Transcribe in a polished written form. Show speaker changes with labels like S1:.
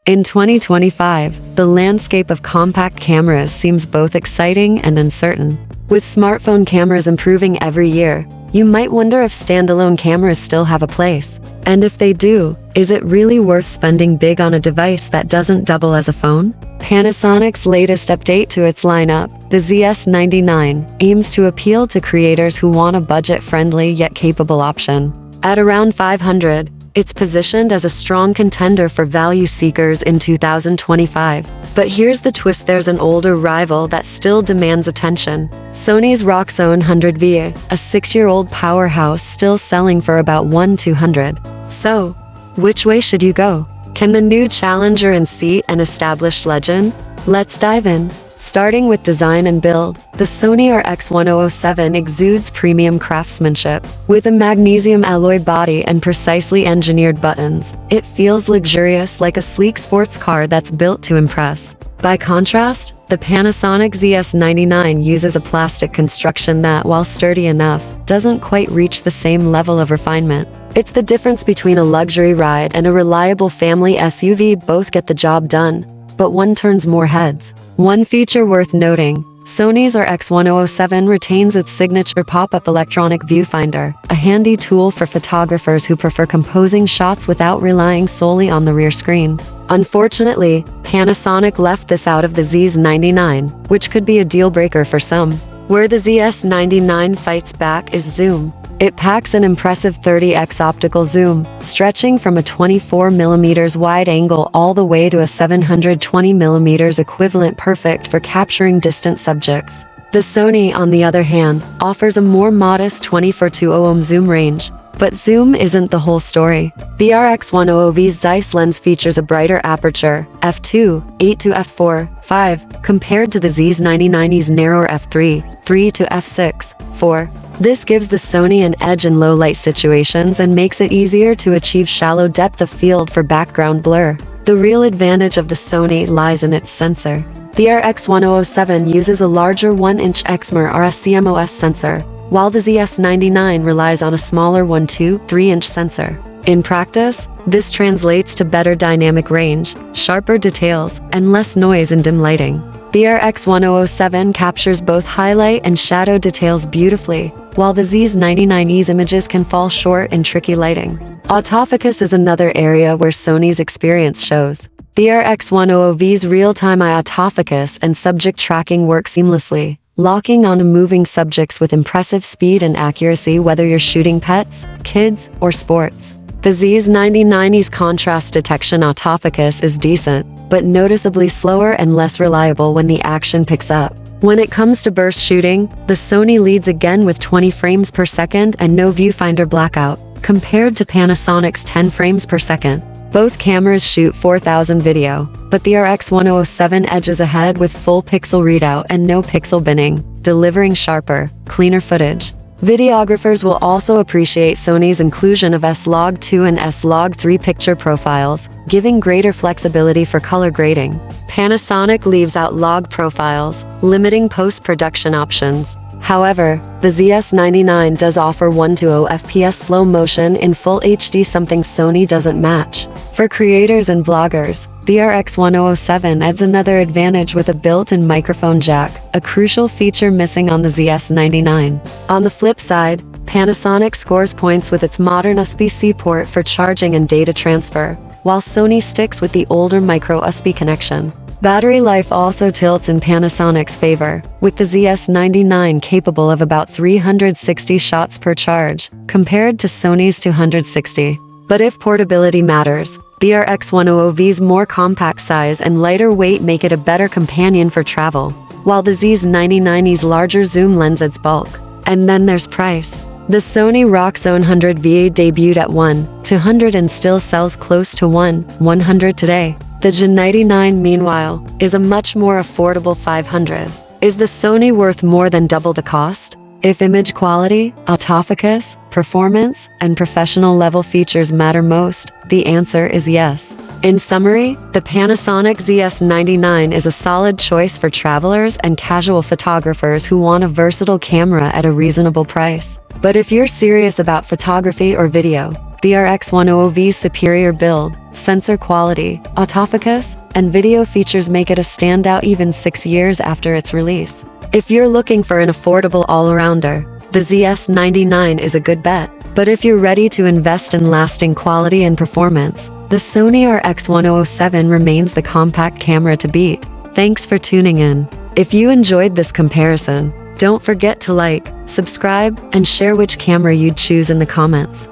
S1: In 2025, the landscape of compact cameras seems both exciting and uncertain. With smartphone cameras improving every year, you might wonder if standalone cameras still have a place. And if they do, is it really worth spending big on a device that doesn't double as a phone? Panasonic's latest update to its lineup, the ZS99, aims to appeal to creators who want a budget-friendly yet capable option. At around $500, it's positioned as a strong contender for value seekers in 2025. But here's the twist: there's an older rival that still demands attention. Sony's RX100 VII, a 6-year-old powerhouse still selling for about $1,200. So, which way should you go? Can the new challenger unseat an established legend? Let's dive in. Starting with design and build, the Sony RX100 VII exudes premium craftsmanship. With a magnesium alloy body and precisely engineered buttons, it feels luxurious, like a sleek sports car that's built to impress. By contrast, the Panasonic ZS99 uses a plastic construction that, while sturdy enough, doesn't quite reach the same level of refinement. It's the difference between a luxury ride and a reliable family SUV. Both get the job done, but one turns more heads. One feature worth noting: Sony's RX100 VII retains its signature pop-up electronic viewfinder, a handy tool for photographers who prefer composing shots without relying solely on the rear screen. Unfortunately, Panasonic left this out of the ZS99, which could be a deal-breaker for some. Where the ZS99 fights back is zoom. It packs an impressive 30x optical zoom, stretching from a 24mm wide angle all the way to a 720mm equivalent, perfect for capturing distant subjects. The Sony, on the other hand, offers a more modest 24-200 zoom range. But zoom isn't the whole story. The RX100 VI's Zeiss lens features a brighter aperture, f2, 8 to f4, 5, compared to the ZS99's narrower f3, 3 to f6, 4. This gives the Sony an edge in low-light situations and makes it easier to achieve shallow depth of field for background blur. The real advantage of the Sony lies in its sensor. The RX100 VII uses a larger 1-inch exmor RSCMOS sensor, while the ZS99 relies on a smaller 3-inch sensor. In practice, this translates to better dynamic range, sharper details, and less noise in dim lighting. The RX100 VII captures both highlight and shadow details beautifully, while the ZS99's images can fall short in tricky lighting. Autofocus is another area where Sony's experience shows. The RX100 VI's real-time eye autofocus and subject tracking work seamlessly, locking onto moving subjects with impressive speed and accuracy, whether you're shooting pets, kids, or sports. The ZS99's contrast detection autofocus is decent, but noticeably slower and less reliable when the action picks up. When it comes to burst shooting, the Sony leads again with 20 frames per second and no viewfinder blackout, compared to Panasonic's 10 frames per second. Both cameras shoot 4000 video, but the RX100 VII edges ahead with full pixel readout and no pixel binning, delivering sharper, cleaner footage. Videographers will also appreciate Sony's inclusion of S-Log2 and S-Log3 picture profiles, giving greater flexibility for color grading. Panasonic leaves out log profiles, limiting post-production options. However, the ZS99 does offer 120 FPS slow motion in full HD, something Sony doesn't match. For creators and vloggers, the RX100 VII adds another advantage with a built-in microphone jack, a crucial feature missing on the ZS99. On the flip side, Panasonic scores points with its modern USB-C port for charging and data transfer, while Sony sticks with the older micro USB connection. Battery life also tilts in Panasonic's favor, with the ZS99 capable of about 360 shots per charge, compared to Sony's 260. But if portability matters, the RX100 VI's more compact size and lighter weight make it a better companion for travel, while the ZS99's larger zoom lends its bulk. And then there's price. The Sony RX100 VII debuted at $1,200 and still sells close to $1,100 today. The ZS99, meanwhile, is a much more affordable $500. Is the Sony worth more than double the cost? If image quality, autofocus, performance, and professional-level features matter most, the answer is yes. In summary, the Panasonic ZS99 is a solid choice for travelers and casual photographers who want a versatile camera at a reasonable price. But if you're serious about photography or video, The RX100 V's superior build, sensor quality, autofocus, and video features make it a standout even 6 years after its release. If you're looking for an affordable all-arounder, the ZS99 is a good bet. But if you're ready to invest in lasting quality and performance, the Sony RX100 VII remains the compact camera to beat. Thanks for tuning in. If you enjoyed this comparison, don't forget to like, subscribe, and share which camera you'd choose in the comments.